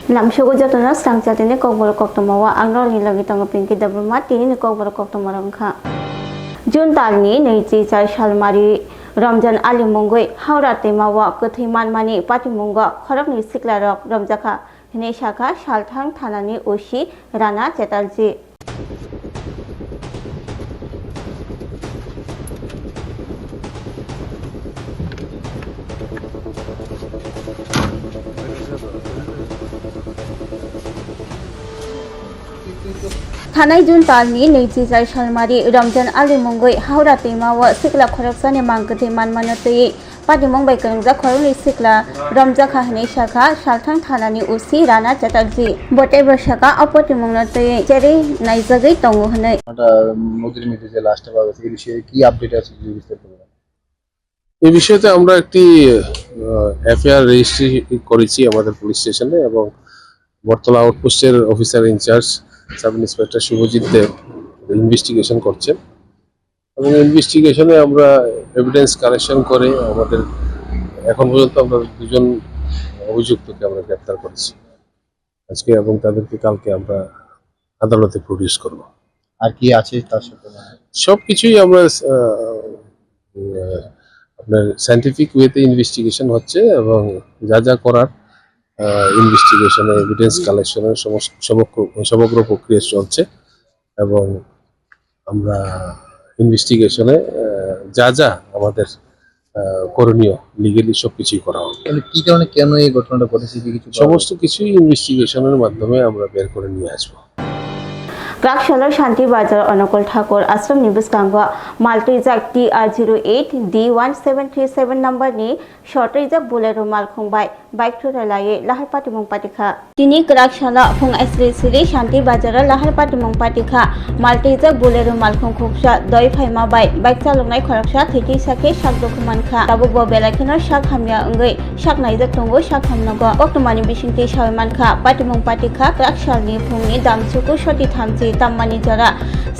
Lamshogo jatona sang jatine kokbor koktomawa angnor ni lagi tanga pinki dabruma tini kokbor koktomarangkha. Jun talni neji char shalmari Ramjan Ali Mongoi Haura Temawa Kuthiman Mani Patimunga Khorakni Siklarok Ramjaka Hineshaka Shalthang Thanani Ushi Rana Chatterjee Thanai Jun Talni Neji Char Shalmari Ramjan Ali Mongoi Haura Temawa Sikla Khoraksani Mangkuthiman Manatui Patimong by Kangza Khoruni Sikla Ramjaka Hineshaka Shalthang Thanani Ushi Rana Chatterjee Whatever Shaka Apotimongate Jerry Naizagi Tongu Hane নদীর মধ্যে যে লাস্টটা পাওয়া গেছে এই বিষয়ে কি update আছে যদি বিস্তারিত বলেন। এই বিষয়তে আমরা একটি এফআইআর রেজিস্ট্রি করেছি আমাদের পুলিশ স্টেশনে এবং বটতলা আউটপোস্টের officer in charge sub inspector Subhajit Deb investigation করছেন এবং ইনভেস্টিগেশনে আমরা এভিডেন্স কালেকশন করে আমাদের এখন পর্যন্ত আমরা দুজন অভিযুক্তকে আমরা গ্রেপ্তার করেছি আজকে এবং তাদেরকে কালকে আমরা আদালতে প্রডিউস করব। আর কি আছে তার সাথে সবকিছুই আমরা আপনার সায়েন্টিফিক ওয়েতে ইনভেস্টিগেশন হচ্ছে এবং যা যা করার ইনভেস্টিগেশনে এভিডেন্স কালেকশনের সমগ্র প্রক্রিয়া চলছে এবং আমরা ইনভেস্টিগেশনে যা যা আমাদের করণীয় লিগেলি সবকিছুই করা হবে। কি কারণে কেন এই ঘটনাটা ঘটেছে কিছু সমস্ত কিছুই ইনভেস্টিগেশনের মাধ্যমে আমরা বের করে নিয়ে আসবো। Prakshalo Shanti Bajar Anukul Thakur Ashram Nibus Kangwa Maltrizak TR08 D1737 number ni Shortrizak Bolero Malkhung Bike to Relaye Lahar Patimong Patika Tini Krakshala Phung Asri Siri Shanti Bajar Lahar Patimong Patika Maltrizak Bolero Malkhung Kuksha Doi Phaima Bike Salongai Khoraksha Thiki Sake Shak Dokumanka Tabu Bobelakino Shak Hamya Ungai Shak Naizak Tongo Shak Hamnago Oktomani Bishinti Shawimanka Patimong Patika Krakshal Phung ni Damsuku Shoti Thamji Tammani Jara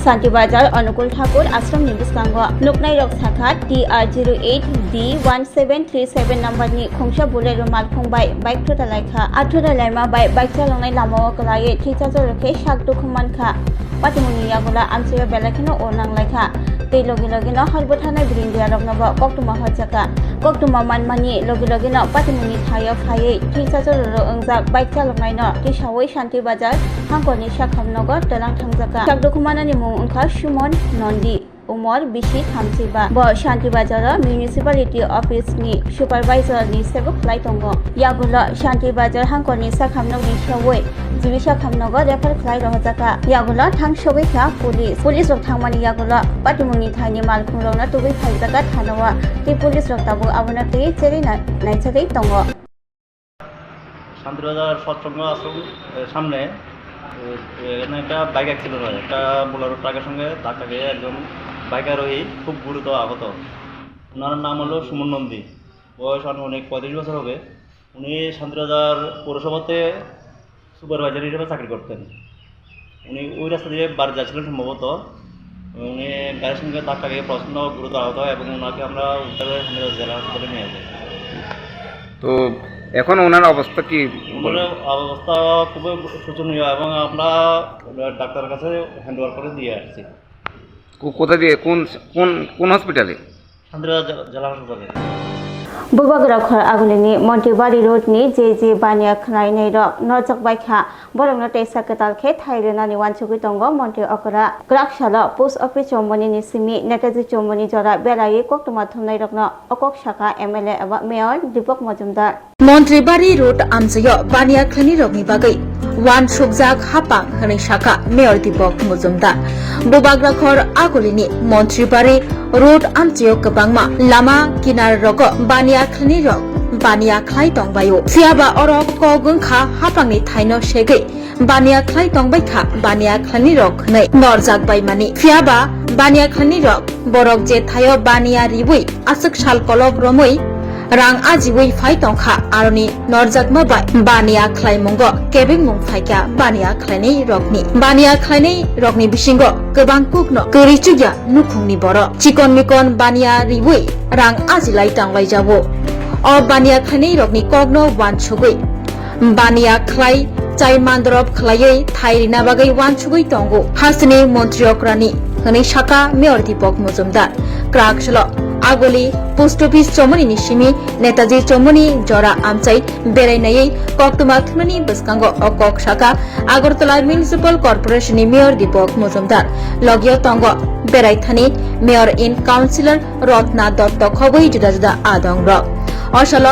Shanti Bajar Anukul Thakur Ashram Nibus Kangwa Nuknai Rok Sakha TR08 D1737 number ni Khongsha Bolero Malkhung Bike to the Laika Athura Lema Bike Salongai Lamawa Kalaye Teacher Roke Shak Dokumanka Patimuni Yagula Amsira Belakino Onang Laika Te Logilogino Halbotana Brindia Rognava Koktuma Hojaka Koktuma Manmani Logilogino Patimuni Thaya Faye Teacher Ungza Bike Salongai no Tishawi Shanti Bajar Hangkoni Shakham Nogo Telang Thangzaka Shak Dokumana ni Mung Ungka Shumon Nondi Umar Bishi Thamsiba Bo Shanti Bazar Municipality Office ni Supervisor ni Sebok Laitongo Yagula Shanti Bazar Hangkoni Sakhamnog ni Shawoi Jiwisha Khamnogo Refer Klai Rohjaka Yagula Thang Shobeka Police Rok Thangmani Yagula Patimuni Thani Malkhungrona Tubi Phaljaka Thanawa Ti Police Rok Tabu Abuna Te Cheri Naichere Tongo Shanti Bazar সৎসঙ্গ আশ্রম সামনে এখানে একটা bike accident হয় একটা Bolero ট্রাকের সঙ্গে ধাক্কা খেয়ে একজন বাইকারোহী খুব গুরুতর আহত ওনার নাম হলো সুমন নন্দী বয়স অনেক 35 বছর হবে উনি শান্তিবাজার পৌরসভাতে সুপারভাইজার হিসেবে চাকরি করতেন উনি ওই রাস্তা দিয়ে বাড়ি যাচ্ছিলেন সম্ভবত উনি গাড়ির সঙ্গে ধাক্কা খেয়ে প্রচণ্ড গুরুতর আহত হয় এবং ওনাকে আমরা উত্তরে শান্তিবাজার জেলা হাসপাতালে নিয়ে যাই তো এখন ওনার অবস্থা কি ওনার অবস্থা খুবই শোচনীয় এবং আমরা ডাক্তারের কাছে হ্যান্ড ওভার করে দিয়ে আসছি কোথা দিয়ে কোন কোন কোন হসপিটালে শান্তিবাজার জেলা হাসপাতালে Bubagra Khor Agulini Montebari Road ni JJ Banya Khnai nei ro Norjak Baikha Borongna Tesa Katal Khe Thairena ni Wanchugui Tongo Monte Okra Krakshala Post Office Chomoni ni Simi Netaji Chomoni Jora Belai Koktuma Thomnai Rokna Okok Shaka MLA aba Mayor Dipok Majumdar Montebari Road Amsayo Banya Khani Rokni Bagai Wan Shubjak Hapang Hani Shaka Mayor Dipok Majumdar Bubagra Khor Agulini Montebari Road Amsayo Kabangma Lama Kinar Roko Banya Khani Rok Banya Khlai Tongbayo Siaba Orok Kogun Kha Hapangni Thaino Shege Banya Khlai Tongbai Kha Banya Khani Rok Nei Norjak Baimani Siaba Banya Khani Rok Borok Je Thayo Banya Ribui Asuk Shal Kolok Romoi Rang Ajiwi Phai Tongkha Aroni Norjak Mabai Banya Khlai Mongo Kebing Mung Phaika Banya Khlaini Rokni Banya Khlaini Rokni Bishingo Kebang Kukno Kerichugya Nukhungni Boro Chikon Mikon Banya Ribui Rang Ajilai Tanglai Jabo O Banya Khlaini Rokni Kogno Wan Chugui बानिया खलाई चाइ मानदरब खलायै थाइरिना बागै वानसुगै तंगो हासनि मन्त्रि अक्रानि हनै शाखा mayor Dipak Majumdar क्राकसल आगोली post office चौमनि निसिमी नेताजी चौमनि जरा आमचाइ बेरायनायै कक्तमा थुनानि बसकांगो अकक शाखा Agartala municipal corporation mayor Dipak Majumdar लगियो तंगो बेरायथानि mayor in councillor Ratna Datta खबै जुदा जुदा आदं र असल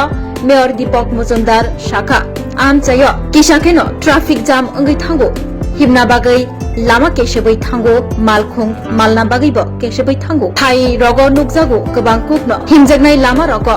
मेयर दीपक मजुमदार शाखा आमचायो किसाखेनो ट्राफिक जाम अंगै थांगो हिमना बागै लामा केसेबै थांगो मालखुं मालना बागैबो केसेबै थांगो थाइ रग नुकजागो गोबां कुकनो हिमजागनाय लामा रग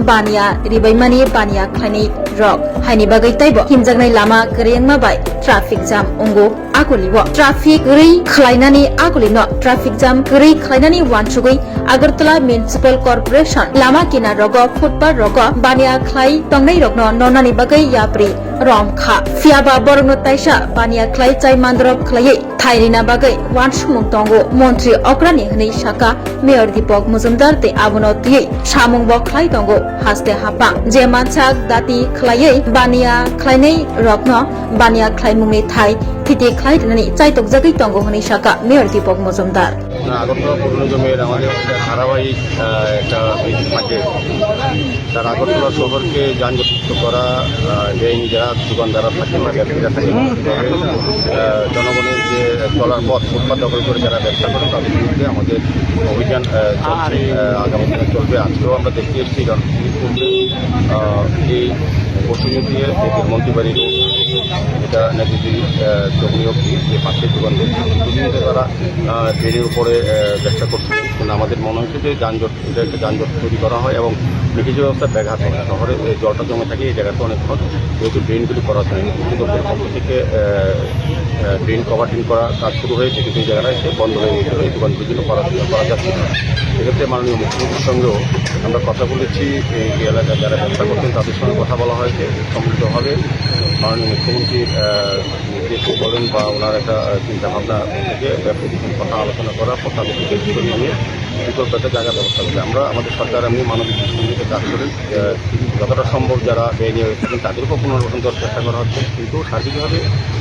बानिया रिबायमानि बानिया खायनै रग हायनि बागै ताइबो हिमजागनाय लामा गरेंमा बाय ट्राफिक जाम अंगो आगलिबो ट्राफिक रै खलायनानि आगलिनो ट्राफिक जाम रै खलायनानि वानसुगै आगरतला म्युनिसिपल कर्पोरेशन लामा किना रग फुटपाथ रग बानिया खलाय तंगनै रगनो ननानि बागै याप्रि रमखा फियाबा बरनो ताइसा बानिया खलाय चाइ मानदरब खलायै थाइरिना बागै वानसुमुं तंगो मन्त्रि अक्रानि हनै शाखा मेयर दीपक मजुमदार ते आबनो तियै सामुं बो खलाय तंगो हास्ते हापा जे मानसाक दाति खलायै बानिया खलायनै रगनो बानिया खलाय मुंनि थाइ थिति खलाय दनानि चाइतक जागै तंगो हनै शाखा मेयर दीपक मजुमदार আগরতলা পৌর নিগমের আমাদের ধারাবাহিক একটা থাকে তার আগরতলা শহরকে যানজট করা বেআইনি যারা দোকানদাররা থাকে বা ব্যবসায়ীরা থাকে জনগণের যে চলার পথ ফুটপাত দখল করে যারা ব্যবসা করে তাদের বিরুদ্ধে আমাদের অভিযান চলছে আগামী দিনে চলবে। আজকেও আমরা দেখতে এসেছি রণপুরে এই পশ্চিমী দিয়ে মন্ত্রীবাড়ির এটা নেতাজি চৌমনি অব্দি যে পাশের দোকানদের দুদিনকে তারা ট্রেনের উপরে ব্যবসা করছে। কিন্তু আমাদের মনে হচ্ছে যে যানজট এটা একটা যানজট তৈরি করা হয় এবং নিখোঁজ ব্যবস্থা ব্যাঘাত হয়। শহরে জলটা জমে থাকে এই জায়গাতে অনেক খরচ, যেহেতু ড্রেনগুলি করা হয় কর্তৃপক্ষের পক্ষ থেকে ড্রেন কভারটিং করা কাজ শুরু হয়েছে, কিন্তু এই জায়গাটা এসে বন্ধ হয়ে গেছে, এই দোকানগুলো করা যাচ্ছে না। সেক্ষেত্রে মাননীয় মুখ্যমন্ত্রীর সঙ্গেও আমরা কথা বলেছি, এই এলাকায় যারা ব্যবসা করছেন তাদের সঙ্গে কথা বলা হয়েছে সম্মিলিতভাবে মাননীয় মুখ্যমন্ত্রীর নির্দেশ বলেন বা ওনার একটা চিন্তাভাবনা থেকে কথা আলোচনা করার পর তাদের থেকে নিয়ে বিকল্প একটা জায়গা ব্যবস্থা করবে। আমরা আমাদের সরকার এমনি মানবিক দৃষ্টিভঙ্গিতে কাজ করেন, যতটা সম্ভব যারা ব্যয় নিয়ে থাকেন তাদেরকেও পুনর্গঠন করার চেষ্টা করা হচ্ছে, কিন্তু সার্বিকভাবে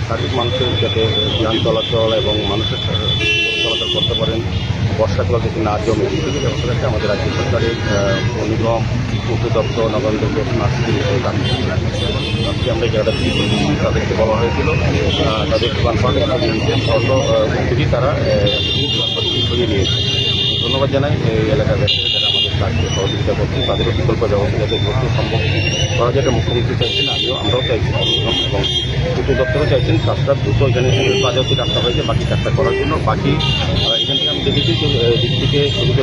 সার্বিক মানুষের যাতে যান চলাচল এবং মানুষের চলাচল করতে পারেন, বর্ষাকাল যাতে না জমে সেই ব্যবস্থা রাখতে আমাদের রাজ্য সরকারের নিগম পূর্ত দপ্তর নগরদেরকে নার্সিং আজকে আমরা এই জায়গাটা বিক্রি করছি। তাদেরকে বলা হয়েছিল তাদের দোকানপাট থেকে তারা সরিয়ে নিয়েছে। ধন্যবাদ জানাই এই এলাকার ব্যবসায়ী যারা আমাদের কাজকে সহযোগিতা করছেন, তাদেরও বিকল্প ব্যবস্থা যাতে করতে সম্ভব করা যায়। মুখ্যমন্ত্রী চাইছেন, আমরাও চাইছি এবং পূর্ত দপ্তরও চাইছেন কাজটা দ্রুত এখানে কাজে কাজটা হয়েছে বাকি কাজটা করার জন্য। বাকি এখান থেকে আমি দেখেছি যে দিক থেকে সুবিধা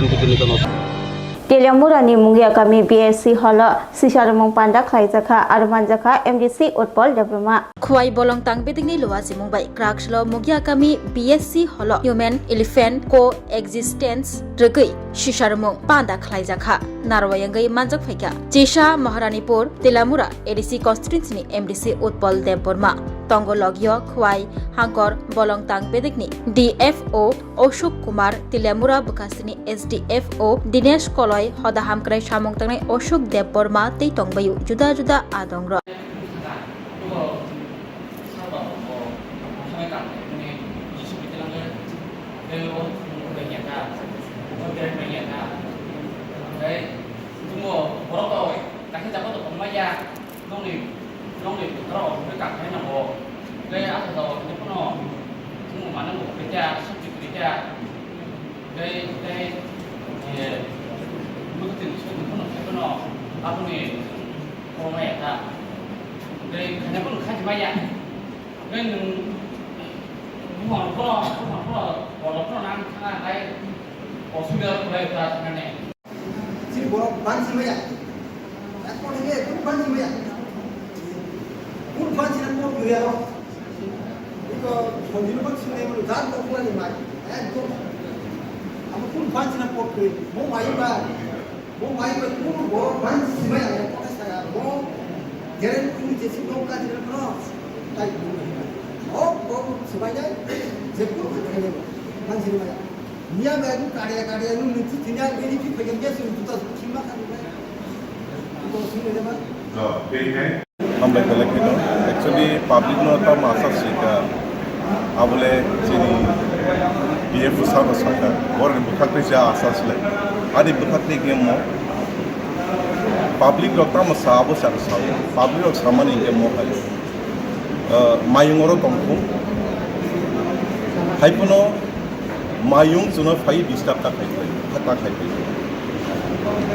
Telemurani Mungia Kami BSc Hall Sisharmong Panda Klaijaka Armanjaka MDC Utpol Debruma Khwai bolong tang bedingni loasi mumbai krakslo mugia kami BSc Hall Human Elephant Coexistence Rgui Sisharmong Panda Klaijaka Narwayangai Manjak Phaika Jesha Maharanipur Telamura ADC Constituency ni MDC Utpol Debruma Tongo Logyo Khwai Hangkor bolong tang bedingni DFO Oshok Kumar Telamura Bukasini SDFO Dinesh Koloi Hoda Hamkrai Samong Tangnai Oshok Debruma Tei Tongbayu Juda Juda Adongro हामलाय खालामदों actually public no तम आसा सिका आबले जोंनि BF सानो साका बर बुखाखै जा आसा सिलाय आदि बुखाखै गेमो पब्लिक रो तम साबो सानो साबो पब्लिक रो सामानि गेमो हाय मायुंगरो तंखु हाइपनो मायुं जुनो फाइ डिस्टार्ब का खाइफै खाता खाइफै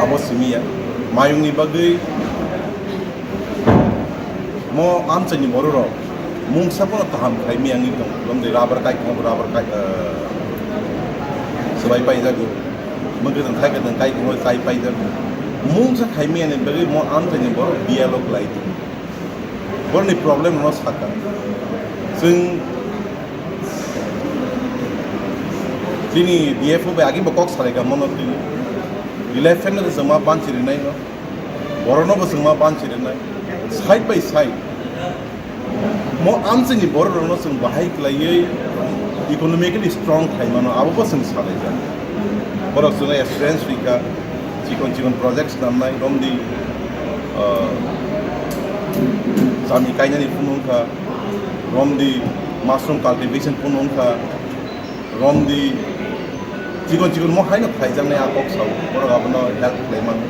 आबो सिमिया मायुंनि बागै mo amchani bororo mungsa ko taham khai mi angi dong lomde rubber kai sabai pai jago mungkin khai ka dan kai ko kai pai jago mungsa khai mi ane bagi mo amchani boro dialog lai bor ni problem no saka sing tini BFO be agi bokok sare ga mono ti election na zama ban chiri nai no borono bo zama ban chiri nai side by side mo amsini boror no sung bahai klai economically strong khai mano abo sung sale ja borok sung experience rika chikon projects namnai romdi sami kaina ni punungka romdi mushroom cultivation punungka romdi chikon mo haino khai jangnai akok sau borok abono help klai mano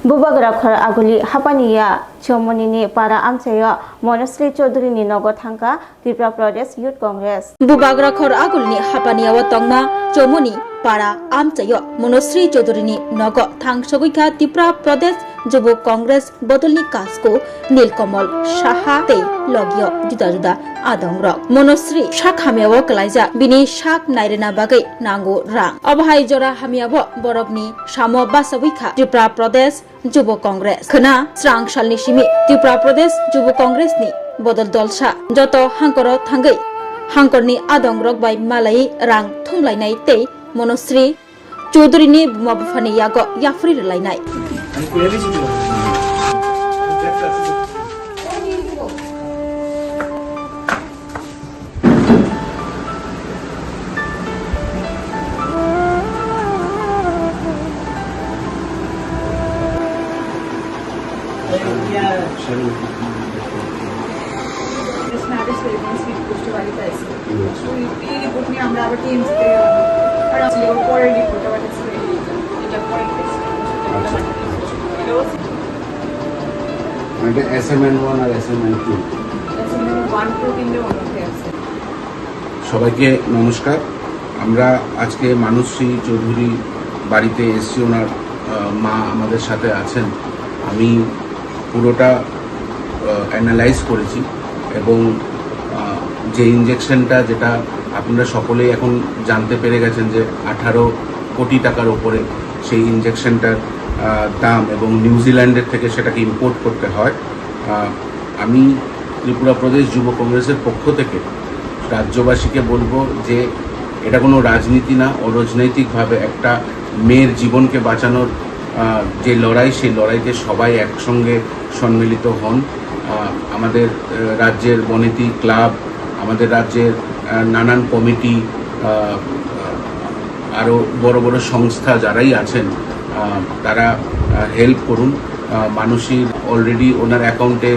Bubagra aguli hapaniya chomoni para amchaya Monastery Chaudhary ni nogo thangka Tripura Pradesh Youth Congress Bubagra agulni hapaniya watongma chomoni para amchayo Monastery Chaudhary ni nogo thangsoguika Tripura Pradesh Jubo Congress bodolni kasko Nilkamal Saha te logyo juda adongrok Monastery shak hamiyawo kalaija bini shak nairena bagai nango rang abhai jora hamiyawo borobni samo basabuika Tripura Pradesh Jubo Congress khana srang salni simi Tripura Pradesh Jubo Congress ni bodol dolsa joto hangkoro thangai hangkorni adongrok bai malai rang thumlainai te Monastery Chaudhary ni bumabufani yago yafri lainai SMN1 R SMN2 সবাইকে নমস্কার আমরা আজকে মানসী চৌধুরী বাড়িতে এসেছি ওনার মা আমাদের সাথে আছেন আমি পুরোটা অ্যানালাইজ করেছি এবং যে ইনজেকশনটা যেটা আপনারা সকলেই এখন জানতে পেরে গেছেন যে 18 কোটি টাকার উপরে সেই ইনজেকশনটার দাম এবং নিউজিল্যান্ডের থেকে সেটাকে ইম্পোর্ট করতে হয় আমি ত্রিপুরা প্রদেশ যুব কংগ্রেসের পক্ষ থেকে রাজ্যবাসীকে বলবো যে এটা কোনো রাজনীতি না অরাজনৈতিকভাবে একটা মেয়ের জীবনকে বাঁচানোর যে লড়াই সেই লড়াইতে সবাই একসঙ্গে সম্মিলিত হন আমাদের রাজ্যের বনেতি ক্লাব আমাদের রাজ্যের নানান কমিটি আরও বড় বড় সংস্থা যারাই আছেন তারা হেল্প করুন মানুষের অলরেডি ওনার অ্যাকাউন্টে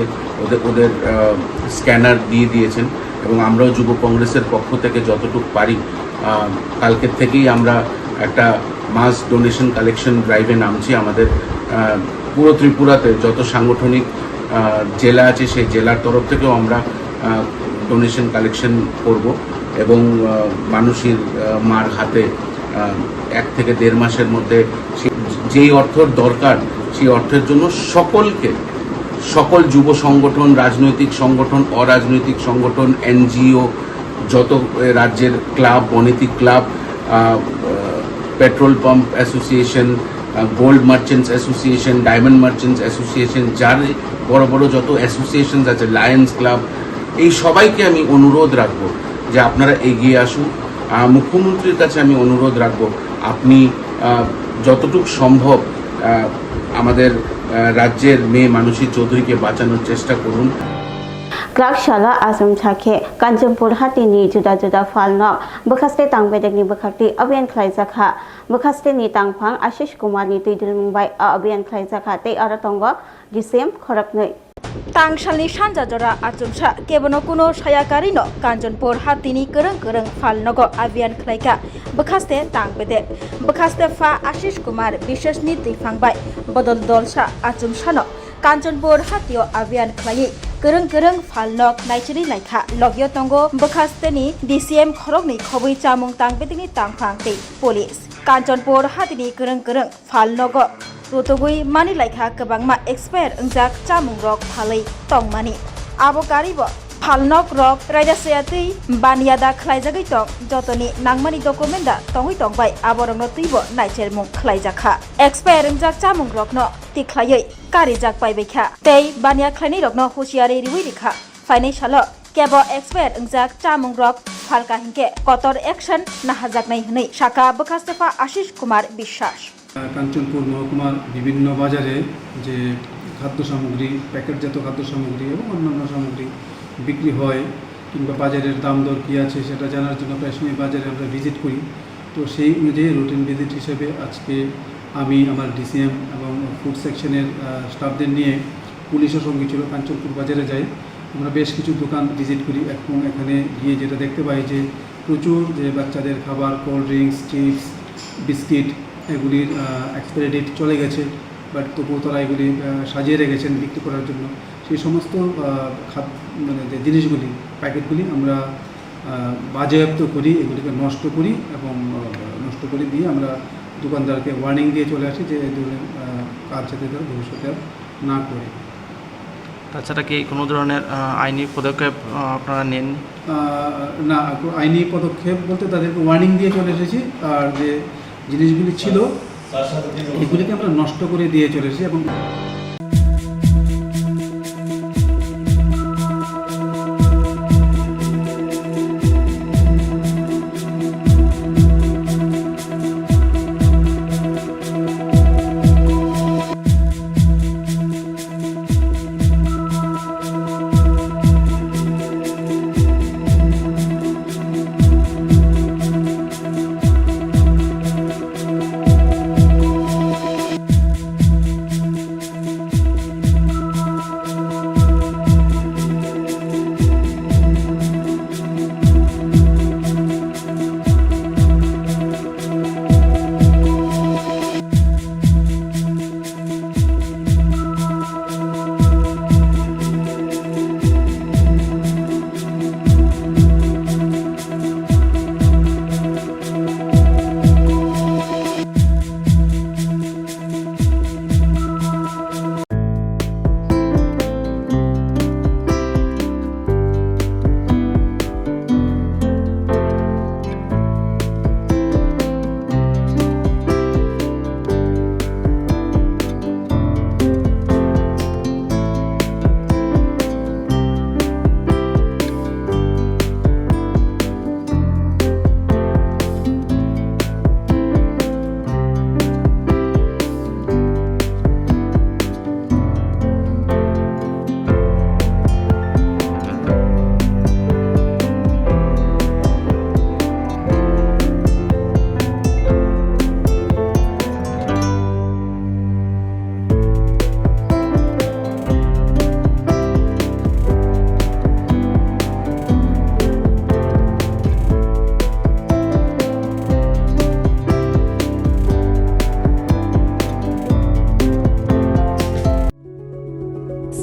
ওদের স্ক্যানার দিয়ে দিয়েছেন এবং আমরাও যুব কংগ্রেসের পক্ষ থেকে যতটুকু পারি কালকের থেকেই আমরা একটা মাস ডোনেশন কালেকশন ড্রাইভে নামছি আমাদের পুরো ত্রিপুরাতে যত সাংগঠনিক জেলা আছে সেই জেলার তরফ থেকেও আমরা ডোনেশন কালেকশন করব এবং মানুষের মার হাতে 1 থেকে 1.5 মাসের মধ্যে যেই অর্থের দরকার সেই অর্থের জন্য সকল যুব সংগঠন রাজনৈতিক সংগঠন অরাজনৈতিক সংগঠন NGO যত রাজ্যের ক্লাব বনেতি club petrol pump association gold merchants association diamond merchants association যার বড় বড় যত অ্যাসোসিয়েশন আছে লায়ন্স ক্লাব এই সবাইকে আমি অনুরোধ রাখবো যে আপনারা এগিয়ে আসুন মুখ্যমন্ত্রীর কাছে আমি অনুরোধ রাখবো আপনি যতটুকু সম্ভব আমাদের রাজ্যের মেয়ে মানসী চৌধুরীকে বাঁচানোর চেষ্টা করুন Grakshalla Asam Chake Kanchampur Hatini Juda Falno Bakaste Tangbedek ni Bakati Abian Klaizakha Bakaste ni Tangpang Ashish Kumar ni Tidil Mumbai Abian Klaizakha Te Aratongo Gisem Khoraknoi तांगशालनि सानजा जरा आचुमसा केबनो कुनो सायाकारिनो कांचनपुर हातिनि गोरों गोरों फालनगो अभियान खलायका बखास्ते तांगबेदे बखास्ते फा आशीष कुमार विशेषनि दैफांबाय बदल दलसा आचुमसानो कांचनपुर हातियो अभियान खलायै गोरों गोरों फालनग नायचेरि नायखा लगियो तंगो बखास्तेनि DCM खरगनि खबै चामुं तांगबेदिनि तांफां दै पुलिस कांचनपुर हातिनि गोरों गोरों फालनगो रुतुगुई मानि लायखा गोबांमा एक्सपायर अंजाक चामुं रक फालै तंमानि आबो गारिबो फालनग रक रायदासयातै बानियादा खलायजागै तं जतनि नांमानि डकुमेन्टदा तंगै तंबाय आबरंनो तैबो नायचेरमुं खलायजाखा एक्सपायर अंजाक चामुं रकनो तिख्लायै कारिजाक पाइबैखा तै बानिया खलायनि रकनो हुसियारि रिवै रिखा फाइनान्सालो केबो एक्सपायर अंजाक चामुं रक फालका हिंके कतर एक्शन नाहाजाकनाय हनै शाखा बखास्तेफा आशीष कुमार বিশ্বাস কাঞ্চনপুর মহকুমার বিভিন্ন বাজারে যে খাদ্য সামগ্রী প্যাকেটজাত খাদ্য সামগ্রী এবং অন্যান্য সামগ্রী বিক্রি হয় কিংবা বাজারের দাম দর কী আছে সেটা জানার জন্য প্রায় সময় বাজারে আমরা ভিজিট করি। তো সেই অনুযায়ী রুটিন ভিজিট হিসেবে আজকে আমি আমার DCM এবং ফুড সেকশনের স্টাফদের নিয়ে পুলিশের সঙ্গে ছিল কাঞ্চনপুর বাজারে যাই। আমরা বেশ কিছু দোকান ভিজিট করি এবং এখানে গিয়ে যেটা দেখতে পাই যে প্রচুর যে বাচ্চাদের খাবার কোল্ড ড্রিঙ্কস চিপস বিস্কিট এগুলির এক্সপায়ারি ডেট চলে গেছে, বাট তবুও তারা এগুলি সাজিয়ে রেখেছেন বিক্রি করার জন্য। সেই সমস্ত মানে যে জিনিসগুলি প্যাকেটগুলি আমরা বাজেয়াপ্ত করি, এগুলিকে নষ্ট করি এবং নষ্ট করে দিয়ে আমরা দোকানদারকে ওয়ার্নিং দিয়ে চলে আসি যে এই ধরনের কাজ যাতে তারা ভবিষ্যতে না করে। তাছাড়া কি কোনো ধরনের আইনি পদক্ষেপ আপনারা নেন? না, আইনি পদক্ষেপ বলতে তাদেরকে ওয়ার্নিং দিয়ে চলে এসেছি, আর যে জিনিসগুলি ছিল এগুলিকে আমরা নষ্ট করে দিয়ে চলে এসেছি। এবং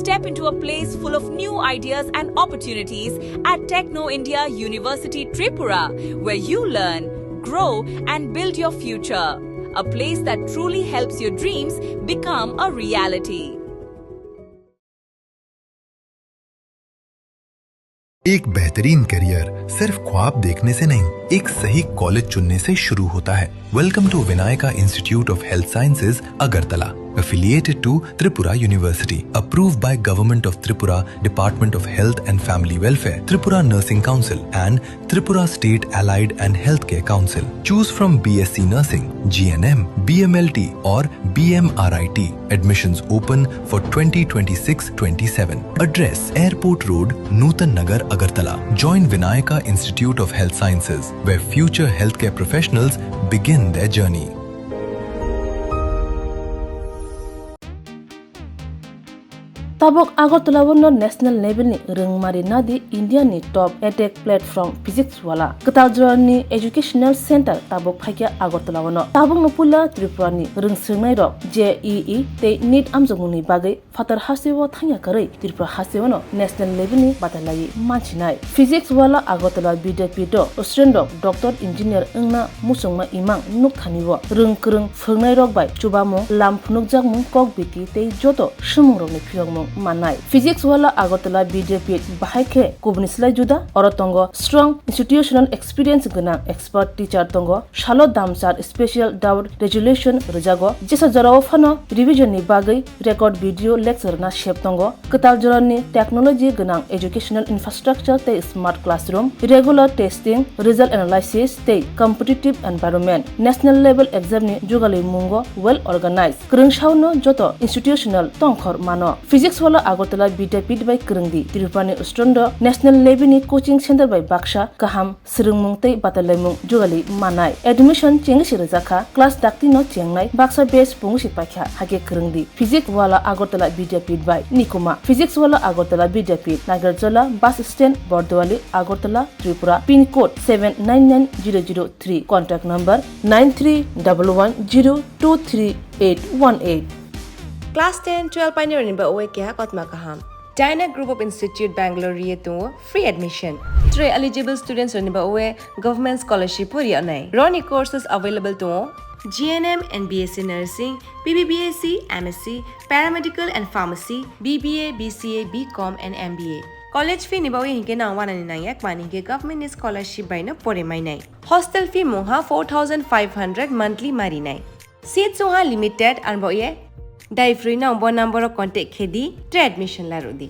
Step into a place full of new ideas and opportunities at Techno India University Tripura, where you learn, grow and build your future. A place that truly helps your dreams become a reality. एक बेहतरीन career सिर्फ ख्वाब देखने से नहीं, एक सही college चुनने से शुरू होता है। Welcome to Vinayaka institute of health sciences Agartala, affiliated to Tripura University, approved by Government of Tripura, Department of Health and Family Welfare, Tripura Nursing Council and Tripura State Allied and Healthcare Council. Choose from BSc Nursing, GNM, BMLT or BMRIT. Admissions open for 2026-27. Address Airport Road, Nutan Nagar, Agartala. Join Vinayaka Institute of Health Sciences, where future healthcare professionals begin their journey. tabok Agartala wono national level ni rengmari nadi India ni top edtech platform physics wala Katajra ni educational center tabok phakya Agartala wono tabok nopula Tripura ni rengsirnai rok JEE te NEET amjongni bagai fatar hasewo thangya karai Tripura hasewo no national level ni batalai manchinai physics wala Agartala BDP do student doctor engineer engna musungma imang nuk thaniwo rengkreng phungnai rok bai chubamo lam phunukjak mung kok biti te joto shimung rok ni phirongmung manai physics wala Agartala BDP bahaike kubnislai juda orotongo strong institutional experience gana expert teacher tongo shalo damsar special doubt resolution rejago jesa jarao phano revision ni bagai record video lecture na shep tongo katal jorani technology gana educational infrastructure te smart classroom regular testing result analysis te competitive environment national level exam ni jugali mungo well organized krungshauno joto institutional tongkhor mano physics wala Agartala BDP by krungdi Tripura Ustondo national level ni coaching center by Baksha kaham sirungmung te batalemung jugali manai admission chengsi rejaka class dakti no chengnai Baksha base pungsi pakha hage krungdi physics wala Agartala BDP by Nikuma physics wala Agartala BDP Nagarjala bus stand Bordwali Agartala Tripura pin code 799003 contact number 9311023818 Class 10, 12 pioneer ni ba oe kya kotma kaham. Dyna Group of Institute Bangalore riye to free admission. 3 eligible students ni ba oe government scholarship puri anai. Roni courses available to GNM and BSc Nursing, BBBSc, MSc, Paramedical and Pharmacy, BBA, BCA, BCom and MBA. College fee ni ba oe hinke na 199 mani ke government scholarship by na pore mai nai. Hostel fee moha 4500 monthly mari nai. Seats moha limited and ba oe Dai free na umbo number of contact khedi tre admission la rodi.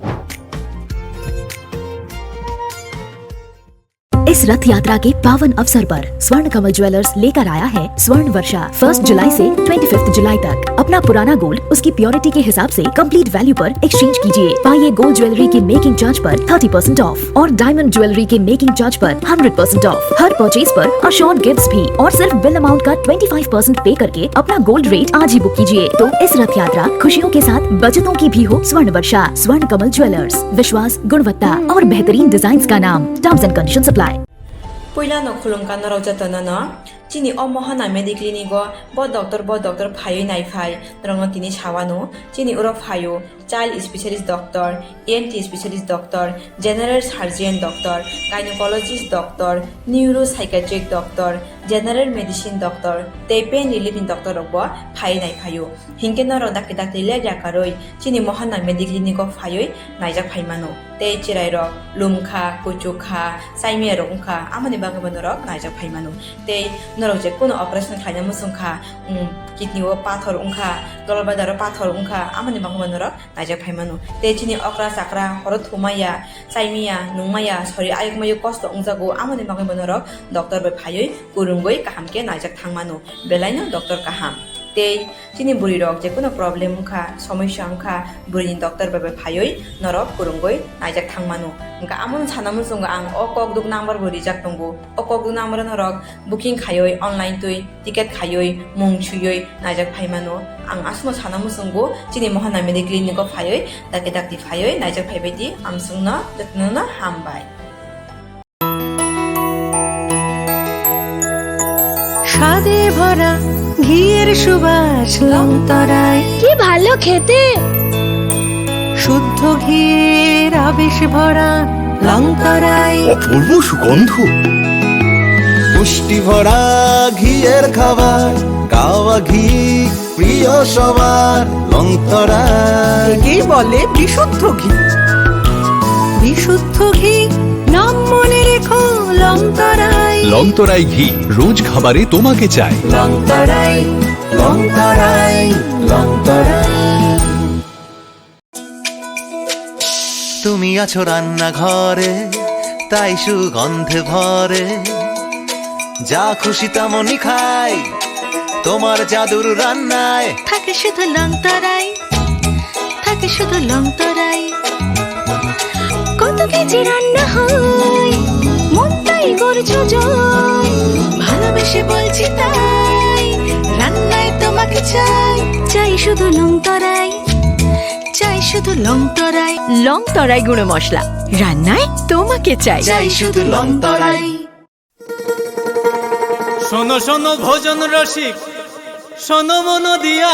इस रथ यात्रा के पावन अवसर पर स्वर्ण कमल jewellers लेकर आया है स्वर्ण वर्षा 1 जुलाई से 25 जुलाई तक अपना पुराना गोल्ड उसकी प्योरिटी के हिसाब से कंप्लीट वैल्यू पर एक्सचेंज कीजिए पाइए गोल्ड ज्वेलरी के मेकिंग चार्ज पर 30% ऑफ और डायमंड ज्वेलरी के मेकिंग चार्ज पर 100% ऑफ हर परचेज पर अशोर्ड गिफ्ट्स भी और सिर्फ बिल अमाउंट का 25% पे करके अपना गोल्ड रेट आज ही बुक कीजिए तो इस रथ यात्रा खुशियों के साथ बचतों की भी हो स्वर्ण वर्षा स्वर्ण कमल ज्वेलर्स विश्वास गुणवत्ता और बेहतरीन डिजाइन का नाम terms and conditions apply Poila no khulum kan ro jatona no chini omohana mediclinic go bo doctor phayo nai phai rong tini chawano chini uro phayo child specialist doctor ENT specialist doctor general surgeon doctor gynecologist doctor neuropsychiatric doctor general medicine doctor te pain relieving doctor robo phai nai phayo hinke no ro dak le jakaroi chini mohana mediclinic go phayo naijak phaimano te chirai ro lumkha kuchukha saimia rongkha amani bagabano ro naijak phaimano te norok je kono operation khaina musungkha kidney o pathor ungkha dolbadar pathor ungkha amani bangmano ro naijak phaimano te chini okra sakra horo thumaya saimia nungmaya sori ayukmayu kosto ungjago amani bangmano ro doctor bai phayoi kurungoi kahamke naijak thangmano belaino doctor kaham te chini buri rok je kono problem ungkha samasya ungkha buri doctor bai phayoi norok kurungoi naijak thangmano ungka amon sanamun sunga ang okok duk number buri jak tongo okok duk number norok booking khayoi online tui ticket khayoi mung chuyoi naijak phaimano ang asmo sanamun sungo chini mohana mediclinic ko phayoi dakti phayoi naijak phaibedi amsungna datnona hambai স্বাদে ভরা ঘিয়ের সুবাস লংতরায় কি ভালো খেতে শুদ্ধ ঘিয়ের আবেশ ভরা লংতরায় অপূর্ব সুগন্ধ পুষ্টি ভরা ঘিয়ের খাবার গাওয়া ঘি প্রিয় সবার লংতরায় একেই বলে বিশুদ্ধ ঘি বিশুদ্ধ ঘি নাম মনে রেখো লংতরায় লংতরাই ঘি রোজ খাবারে তোমাকে চাই লংতরায় লংতরায় লংতরায় তুমি আছো রান্নাঘরে তাই সুগন্ধে ভরে যা খুশি তেমনই খাই তোমার জাদুর রান্নায় থাকে শুধু লংতরায় থাকে শুধু লংতরায় কত কেজি রান্না হয় মনটাই করছো জয় ভালোবেসে বলছি তাই রান্নায় তোমাকে চাই চাই শুধু লংতরায় চাই শুধু লং তরাই। লং তরাই গুঁড়ো মশলা রান্নায় তোমাকে চাই। চাই শুধু লং তরাই। শোনো শোনো ভোজন রসিক, শোনো মন দিয়া,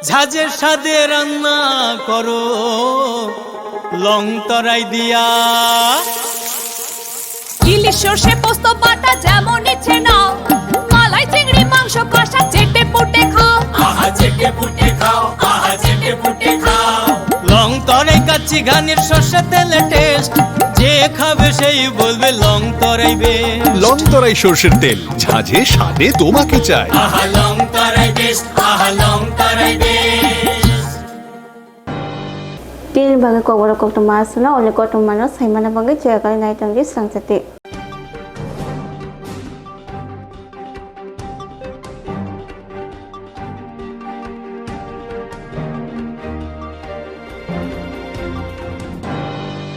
ঝাঁঝের স্বাদে রান্না করো লং তরাই দিয়া। ইলিশ সর্ষে পোস্ত বাটা যেমন ইচ্ছে নাও, মালাই চিংড়ি মাংস কষা চেটে পুটে খাও। আহা চেটে পুটে খাও, আহা চেটে পুটে খাও। লং তরাই কাচ্চি ঘানির সর্ষে তেলে টেস্ট, যে খাবে সেই বলবে লং তরাই বেশ। লং তরাই সর্ষের তেল, ঝাঁঝে স্বাদে তোমাকে চাই। আহা লং তরাই বেশ, আহা লং তরাই বেশ। Tin bagai kau baru kau tu masuk na oleh kau tu mana saya mana bagai jaga naik tanggi sang seti.